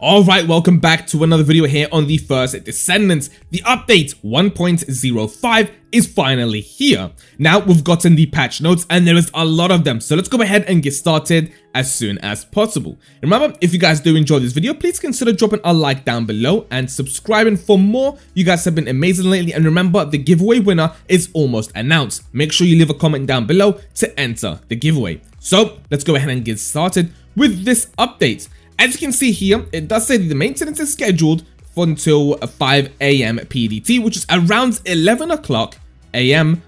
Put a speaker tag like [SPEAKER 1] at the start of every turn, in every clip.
[SPEAKER 1] Alright, welcome back to another video here on the first Descendants. The update 1.05 is finally here. Now we've gotten the patch notes and there is a lot of them, so let's go ahead and get started as soon as possible. Remember, if you guys do enjoy this video, please consider dropping a like down below and subscribing for more. You guys have been amazing lately, and remember, the giveaway winner is almost announced. Make sure you leave a comment down below to enter the giveaway. So let's go ahead and get started with this update. As you can see here, it does say that the maintenance is scheduled for until 5 AM PDT, which is around 11 o'clock AM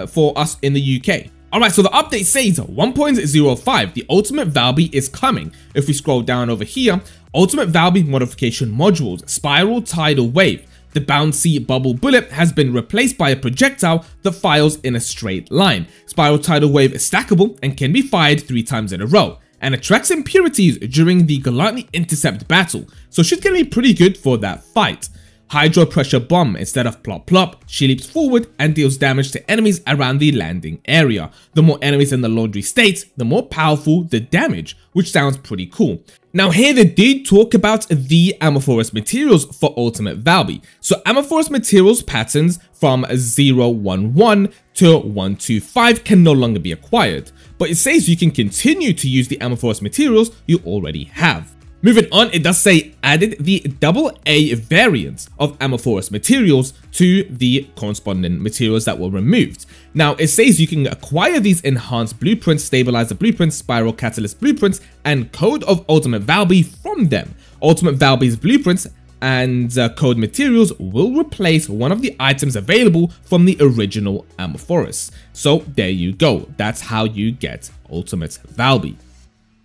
[SPEAKER 1] for us in the UK. Alright, so the update says 1.05, the Ultimate Valby is coming. If we scroll down over here, Ultimate Valby modification modules, Spiral Tidal Wave. The bouncy bubble bullet has been replaced by a projectile that fires in a straight line. Spiral Tidal Wave is stackable and can be fired 3 times in a row, and attracts impurities during the Gluttony Intercept battle, so she's gonna be pretty good for that fight. Hydro Pressure Bomb, instead of plop plop, she leaps forward and deals damage to enemies around the landing area. The more enemies in the laundry state, the more powerful the damage, which sounds pretty cool. Now here they did talk about the Amorphous materials for Ultimate Valby. So Amorphous materials patterns from 011 to 125 can no longer be acquired, but it says you can continue to use the Amorphous materials you already have. Moving on, it does say added the AA variants of Amorphous materials to the corresponding materials that were removed. Now it says you can acquire these enhanced blueprints, stabilizer blueprints, spiral catalyst blueprints, and code of Ultimate Valby from them. Ultimate Valby's blueprints and code materials will replace one of the items available from the original Amorphous. So there you go, that's how you get Ultimate Valby.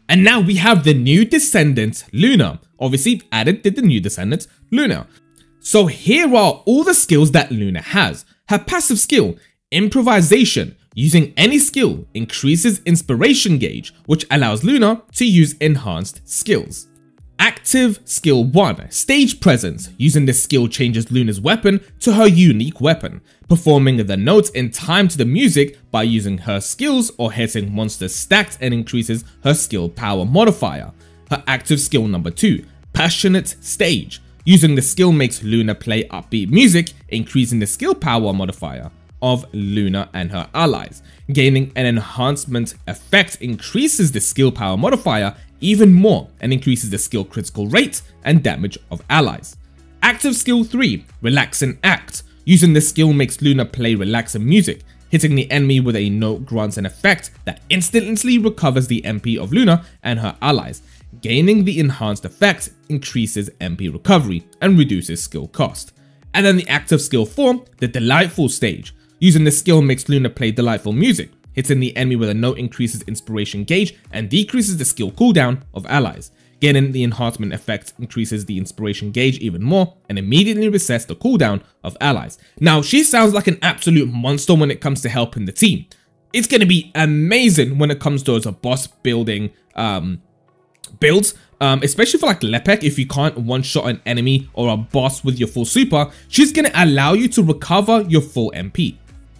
[SPEAKER 1] And now we have the new Descendant, Luna. Obviously added the new Descendant, Luna. So here are all the skills that Luna has. Her passive skill, Improvisation. Using any skill increases inspiration gauge, which allows Luna to use enhanced skills. Active Skill 1, Stage Presence. Using this skill changes Luna's weapon to her unique weapon, performing the notes in time to the music by using her skills or hitting monsters stacked, and increases her skill power modifier. Her active skill number 2, Passionate Stage. Using the skill makes Luna play upbeat music, increasing the skill power modifier of Luna and her allies. Gaining an enhancement effect increases the skill power modifier even more and increases the skill critical rate and damage of allies. Active Skill 3, Relaxing Act. Using this skill makes Luna play relaxing music. Hitting the enemy with a note grants an effect that instantly recovers the MP of Luna and her allies. Gaining the enhanced effect increases MP recovery and reduces skill cost. And then the Active Skill 4, the Delightful Stage. Using this skill makes Luna play delightful music. Hitting the enemy with a note increases inspiration gauge and decreases the skill cooldown of allies. Gaining the enhancement effect increases the inspiration gauge even more and immediately resets the cooldown of allies. Now she sounds like an absolute monster when it comes to helping the team. It's going to be amazing when it comes to a boss building builds, especially for like Lepek. If you can't one-shot an enemy or a boss with your full super, she's going to allow you to recover your full MP.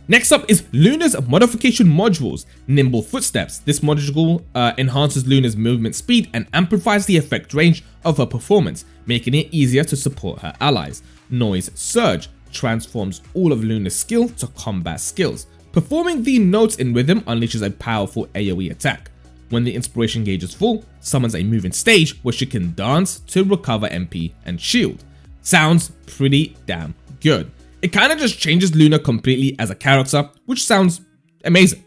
[SPEAKER 1] Next up is Luna's modification modules, Nimble Footsteps. This module enhances Luna's movement speed and amplifies the effect range of her performance, making it easier to support her allies. Noise Surge transforms all of Luna's skill to combat skills. Performing the notes in rhythm unleashes a powerful AoE attack. When the inspiration gauge is full, summons a moving stage where she can dance to recover MP and shield. Sounds pretty damn good. It kind of just changes Luna completely as a character, which sounds amazing.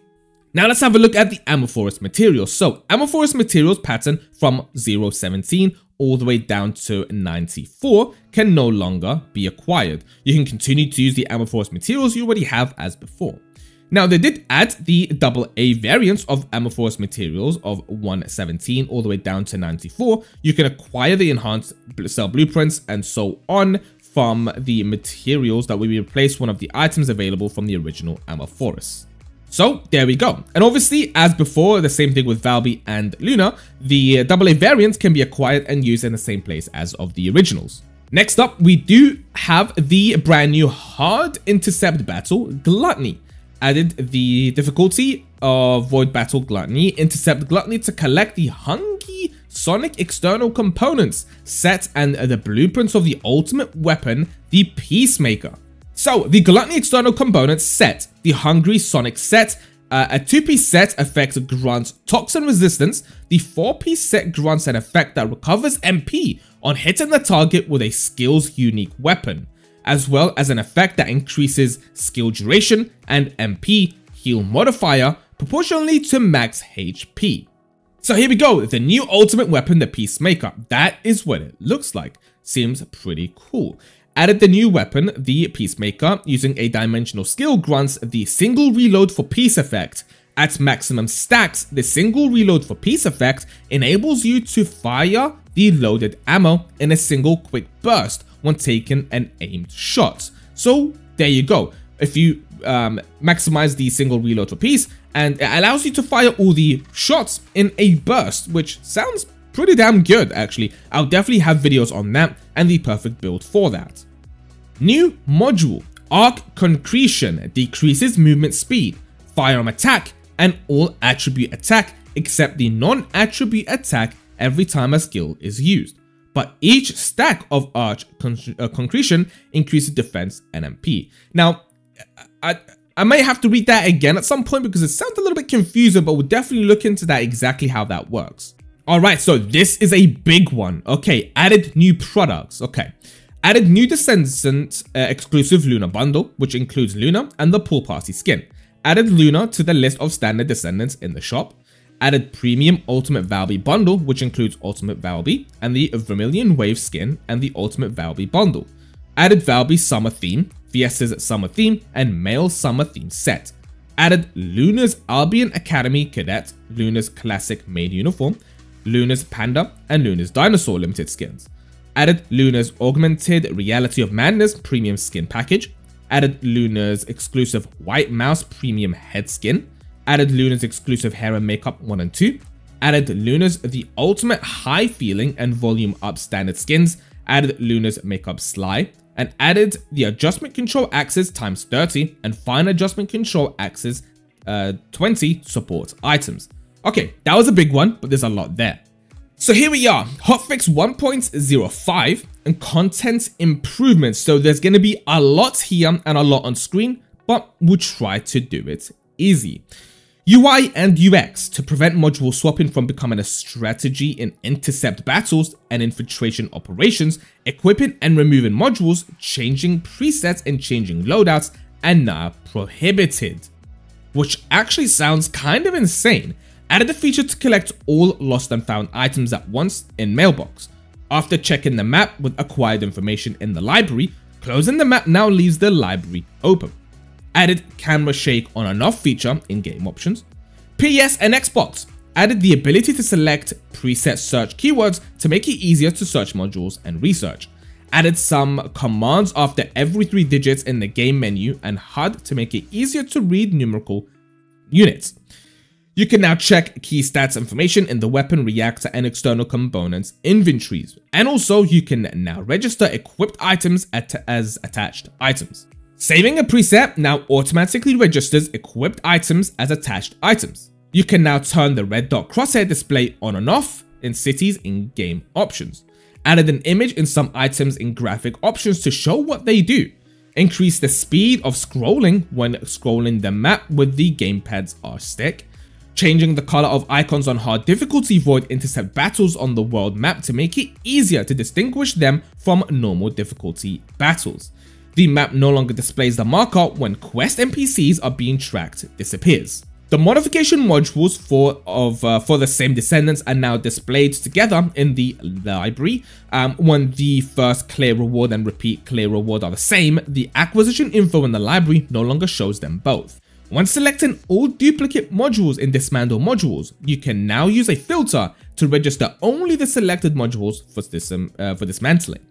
[SPEAKER 1] Now let's have a look at the Amorphous materials. So Amorphous materials pattern from 017 all the way down to 94 can no longer be acquired. You can continue to use the Amorphous materials you already have as before. Now they did add the AA variants of Amorphous materials of 117 all the way down to 94. You can acquire the enhanced cell blueprints and so on from the materials that will replace one of the items available from the original Amorphous. So there we go. And obviously, as before, the same thing with Valby and Luna, the AA variants can be acquired and used in the same place as of the originals. Next up, we do have the brand new hard intercept battle, Gluttony. Added the difficulty of Void Battle Gluttony, intercept Gluttony to collect the hungry Sonic external components set and the blueprints of the ultimate weapon, the Peacemaker. So the Gluttony external components set, the Hungry Sonic set, a 2-piece set effect grants toxin resistance. The 4-piece set grants an effect that recovers MP on hitting the target with a skill's unique weapon, as well as an effect that increases skill duration and MP heal modifier proportionally to max HP. So here we go, the new ultimate weapon, the Peacemaker. That is what it looks like. Seems pretty cool. Added the new weapon, the Peacemaker, using a dimensional skill grants the single reload for peace effect. At maximum stacks, the single reload for peace effect enables you to fire the loaded ammo in a single quick burst when taking an aimed shot. So there you go. If you maximize the single reload for peace, and it allows you to fire all the shots in a burst, which sounds pretty damn good actually. I'll definitely have videos on that and the perfect build for that. New module, Arc Concretion, decreases movement speed, firearm attack, and all attribute attack except the non-attribute attack every time a skill is used. But each stack of Arc Concretion increases defense and MP. Now, I may have to read that again at some point because it sounds a little bit confusing, but we'll definitely look into that exactly how that works. Alright, so this is a big one. Okay, added new products. Okay, added new Descendant exclusive Luna bundle, which includes Luna and the Pool Party skin. Added Luna to the list of standard Descendants in the shop. Added premium Ultimate Valby bundle, which includes Ultimate Valby and the Vermilion Wave skin and the Ultimate Valby bundle. Added Valby Summer theme, Fiesta's Summer theme, and Male Summer theme set. Added Luna's Albion Academy Cadet, Luna's Classic Maid Uniform, Luna's Panda, and Luna's Dinosaur limited skins. Added Luna's Augmented Reality of Madness premium skin package. Added Luna's exclusive White Mouse premium head skin. Added Luna's exclusive hair and makeup 1 and 2. Added Luna's The Ultimate High Feeling and Volume Up standard skins. Added Luna's Makeup Sly. And added the adjustment control axis times 30 and fine adjustment control axis 20 support items. Okay, that was a big one, but there's a lot there. So here we are, HOTFIX 1.0.5 and content improvements. So there's going to be a lot here and a lot on screen, but we'll try to do it easy. UI and UX to prevent module swapping from becoming a strategy in intercept battles and infiltration operations, equipping and removing modules, changing presets and changing loadouts, and now prohibited. Which actually sounds kind of insane. Added the feature to collect all lost and found items at once in Mailbox. After checking the map with acquired information in the library, closing the map now leaves the library open. Added camera shake on and off feature in game options. PS and Xbox added the ability to select preset search keywords to make it easier to search modules and research. Added some commands after every 3 digits in the game menu and HUD to make it easier to read numerical units. You can now check key stats information in the weapon, reactor, and external components inventories. And also you can now register equipped items as attached items. Saving a preset now automatically registers equipped items as attached items. You can now turn the red dot crosshair display on and off in cities in game options. Added an image in some items in graphic options to show what they do. Increase the speed of scrolling when scrolling the map with the gamepad's R stick. Changing the color of icons on hard difficulty void intercept battles on the world map to make it easier to distinguish them from normal difficulty battles. The map no longer displays the marker when quest NPCs are being tracked disappears. The modification modules for the same Descendants are now displayed together in the library. When the first clear reward and repeat clear reward are the same, the acquisition info in the library no longer shows them both. When selecting all duplicate modules in Dismantle Modules, you can now use a filter to register only the selected modules for dismantling.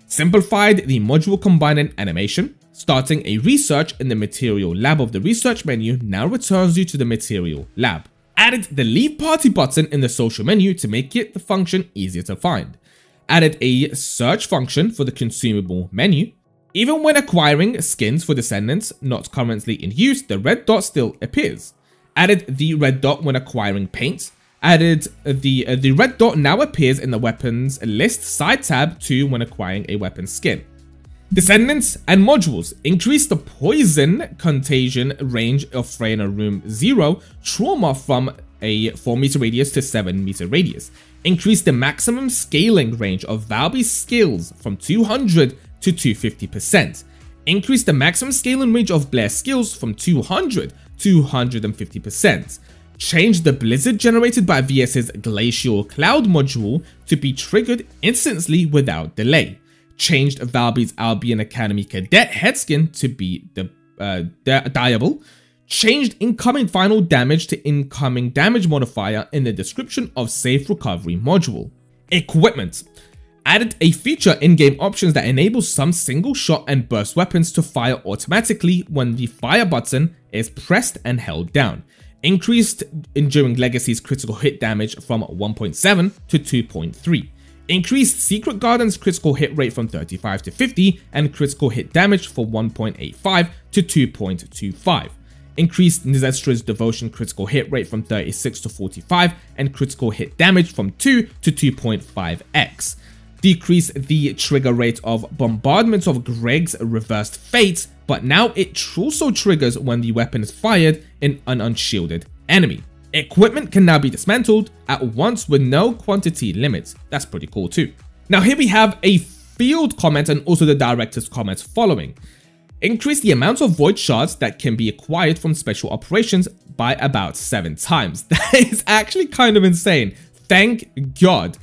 [SPEAKER 1] Simplified the module combining animation. Starting a research in the material lab of the research menu now returns you to the material lab. Added the leave party button in the social menu to make the function easier to find. Added a search function for the consumable menu. Even when acquiring skins for Descendants not currently in use, the red dot still appears. Added the red dot when acquiring paint. Added the red dot now appears in the weapons list side tab 2 when acquiring a weapon skin. Descendants and Modules increase the poison contagion range of Freyna Room 0 trauma from a 4-meter radius to 7-meter radius. Increase the maximum scaling range of Valby's skills from 200 to 250%. Increase the maximum scaling range of Blair's skills from 200 to 150%. Change the blizzard generated by VS's Glacial Cloud module to be triggered instantly without delay. Changed Valby's Albion Academy Cadet head skin to be dyeable. Changed incoming final damage to incoming damage modifier in the description of safe recovery module. Equipment. Added a feature in-game options that enables some single shot and burst weapons to fire automatically when the fire button is pressed and held down. Increased Enduring Legacy's critical hit damage from 1.7 to 2.3. Increased Secret Garden's critical hit rate from 35 to 50 and critical hit damage from 1.85 to 2.25. Increased Zestra's Devotion critical hit rate from 36 to 45 and critical hit damage from 2 to 2.5x. Decrease the trigger rate of Bombardment of Greg's Reversed Fate, but now it also triggers when the weapon is fired in an unshielded enemy. Equipment can now be dismantled at once with no quantity limits. That's pretty cool too. Now here we have a field comment and also the director's comments following. Increase the amount of void shards that can be acquired from special operations by about 7 times. That is actually kind of insane. Thank God.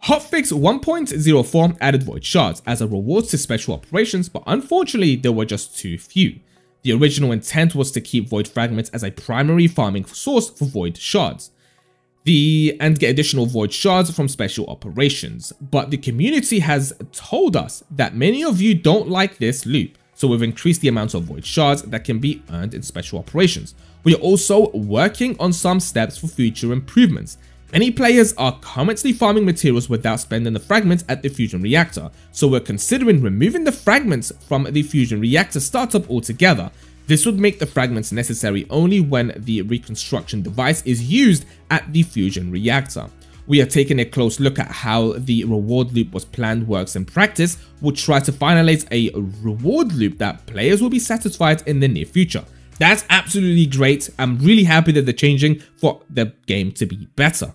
[SPEAKER 1] HOTFIX 1.0.5 added void shards as a reward to special operations, but unfortunately there were just too few. The original intent was to keep void fragments as a primary farming source for void shards, and get additional void shards from special operations. But the community has told us that many of you don't like this loop, so we've increased the amount of void shards that can be earned in special operations. We are also working on some steps for future improvements. Many players are currently farming materials without spending the fragments at the fusion reactor, so we're considering removing the fragments from the fusion reactor startup altogether. This would make the fragments necessary only when the reconstruction device is used at the fusion reactor. We are taking a close look at how the reward loop was planned works in practice. We'll try to finalize a reward loop that players will be satisfied in the near future. That's absolutely great. I'm really happy that they're changing for the game to be better.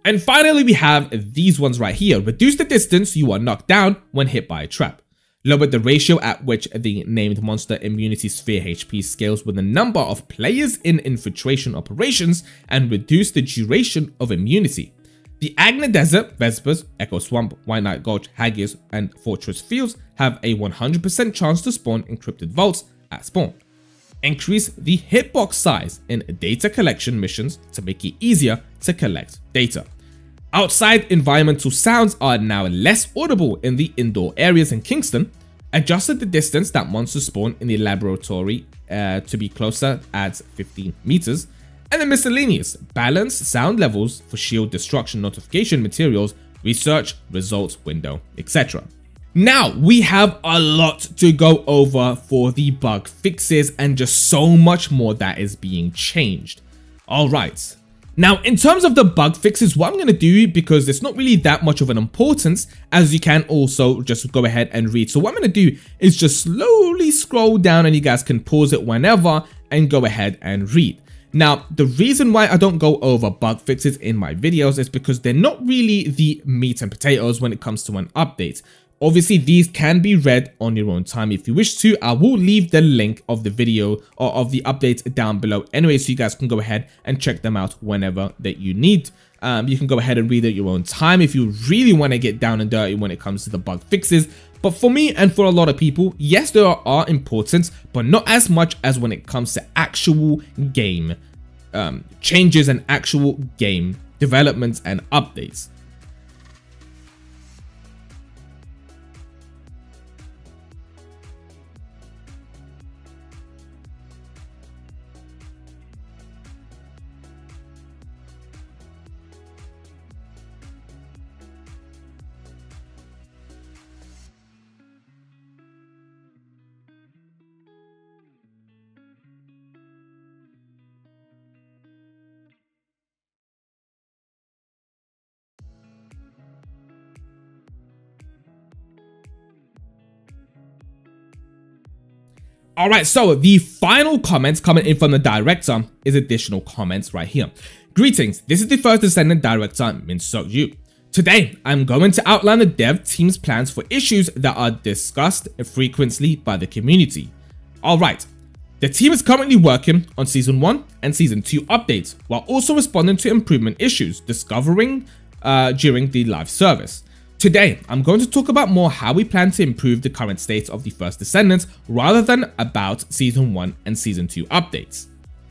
[SPEAKER 1] And finally, we have these ones right here. Reduce the distance you are knocked down when hit by a trap. Lower the ratio at which the named monster immunity sphere HP scales with the number of players in infiltration operations, and reduce the duration of immunity. The Agna Desert, Vespers, Echo Swamp, White Knight Gulch, Haggis, and Fortress Fields have a 100% chance to spawn encrypted vaults at spawn. Increase the hitbox size in data collection missions to make it easier to collect data. Outside environmental sounds are now less audible in the indoor areas in Kingston. Adjusted the distance that monsters spawn in the laboratory to be closer at 15 meters. And the miscellaneous, balance sound levels for shield destruction notification materials, research, results window, etc. Now, we have a lot to go over for the bug fixes and just so much more that is being changed. Alright, now in terms of the bug fixes, what I'm going to do, because it's not really that much of an importance, as you can also just go ahead and read. So what I'm going to do is just slowly scroll down, and you guys can pause it whenever and go ahead and read. Now, the reason why I don't go over bug fixes in my videos is because they're not really the meat and potatoes when it comes to an update. Obviously, these can be read on your own time if you wish to. I will leave the link of the video or of the updates down below anyway, so you guys can go ahead and check them out whenever that you need. You can go ahead and read at your own time if you really want to get down and dirty when it comes to the bug fixes. But for me and for a lot of people, yes, there are importance, but not as much as when it comes to actual game changes and actual game developments and updates. Alright, so the final comments coming in from the director is additional comments right here. Greetings, this is the first Descendant director, Min-Seok Yu. Today, I'm going to outline the dev team's plans for issues that are discussed frequently by the community. Alright, the team is currently working on Season 1 and Season 2 updates, while also responding to improvement issues discovering during the live service. Today, I'm going to talk about more how we plan to improve the current state of the first Descendants rather than about Season 1 and Season 2 updates.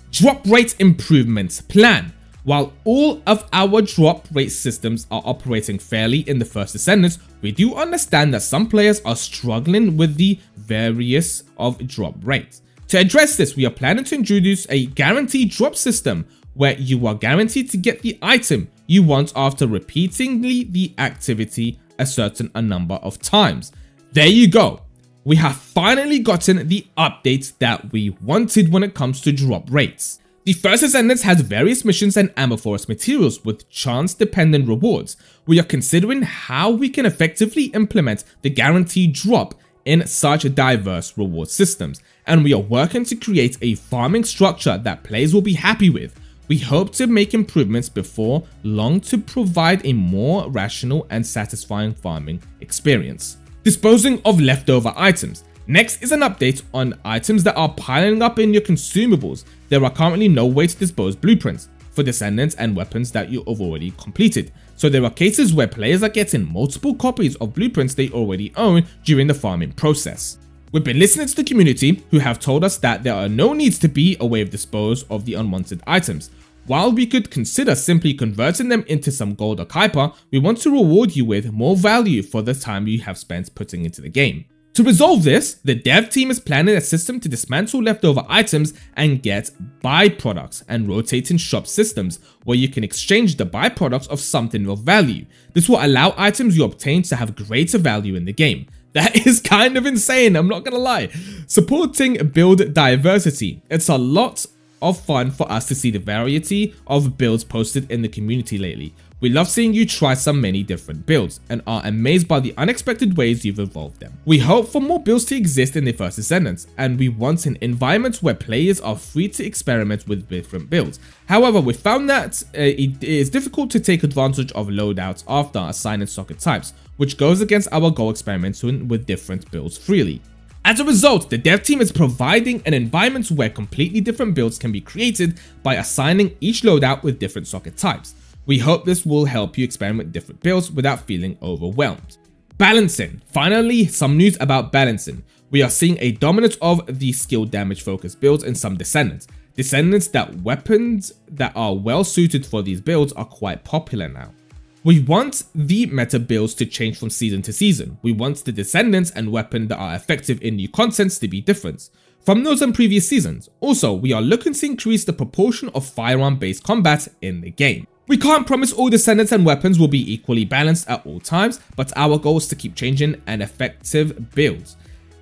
[SPEAKER 1] Drop rate improvements plan. While all of our drop rate systems are operating fairly in the first Descendants, we do understand that some players are struggling with the various of drop rates. To address this, we are planning to introduce a guaranteed drop system where you are guaranteed to get the item you want after repeatedly the activity a certain number of times. There you go. We have finally gotten the updates that we wanted when it comes to drop rates. The first Descendants has various missions and ammo forest materials with chance dependent rewards. We are considering how we can effectively implement the guaranteed drop in such diverse reward systems, and we are working to create a farming structure that players will be happy with. We hope to make improvements before long to provide a more rational and satisfying farming experience. Disposing of leftover items. Next is an update on items that are piling up in your consumables. There are currently no way to dispose blueprints for Descendants and weapons that you have already completed. So there are cases where players are getting multiple copies of blueprints they already own during the farming process. We've been listening to the community who have told us that there are no needs to be a way of dispose of the unwanted items. While we could consider simply converting them into some gold or kuiper, we want to reward you with more value for the time you have spent putting into the game. To resolve this, the dev team is planning a system to dismantle leftover items and get byproducts and rotating shop systems where you can exchange the byproducts of something of value. This will allow items you obtain to have greater value in the game. That is kind of insane, I'm not gonna lie. Supporting build diversity. It's a lot of fun for us to see the variety of builds posted in the community lately. We love seeing you try so many different builds and are amazed by the unexpected ways you've evolved them. We hope for more builds to exist in the first Descendants, and we want an environment where players are free to experiment with different builds. However, we found that it is difficult to take advantage of loadouts after assigning socket types, which goes against our goal experimenting with different builds freely. As a result, the dev team is providing an environment where completely different builds can be created by assigning each loadout with different socket types. We hope this will help you experiment with different builds without feeling overwhelmed. Balancing. Finally, some news about balancing. We are seeing a dominance of the skill damage focused builds in some Descendants. Descendants that weapons that are well suited for these builds are quite popular now. We want the meta builds to change from season to season. We want the Descendants and weapons that are effective in new contents to be different from those in previous seasons. Also, we are looking to increase the proportion of firearm-based combat in the game. We can't promise all Descendants and weapons will be equally balanced at all times, but our goal is to keep changing an effective build.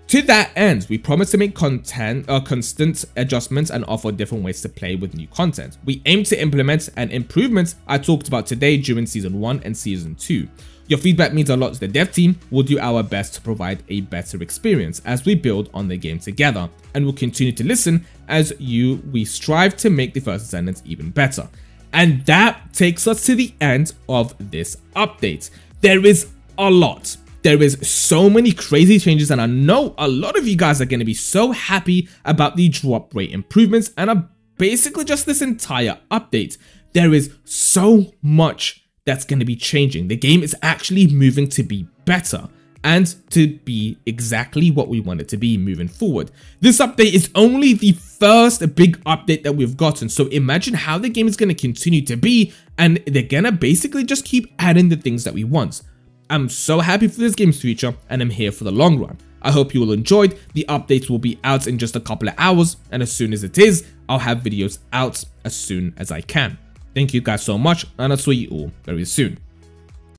[SPEAKER 1] To that end, we promise to make constant adjustments and offer different ways to play with new content. We aim to implement an improvement I talked about today during Season 1 and Season 2. Your feedback means a lot to the dev team. We'll do our best to provide a better experience as we build on the game together, and we'll continue to listen as we strive to make the first Descendants even better. And that takes us to the end of this update. There is a lot. There is so many crazy changes, and I know a lot of you guys are going to be so happy about the drop rate improvements and basically just this entire update. There is so much that's going to be changing. The game is actually moving to be better and to be exactly what we want it to be moving forward. This update is only the first big update that we've gotten, so imagine how the game is going to continue to be, and they're going to basically just keep adding the things that we want. I'm so happy for this game's future, and I'm here for the long run. I hope you all enjoyed. The updates will be out in just a couple of hours, and as soon as it is, I'll have videos out as soon as I can. Thank you guys so much, and I'll see you all very soon.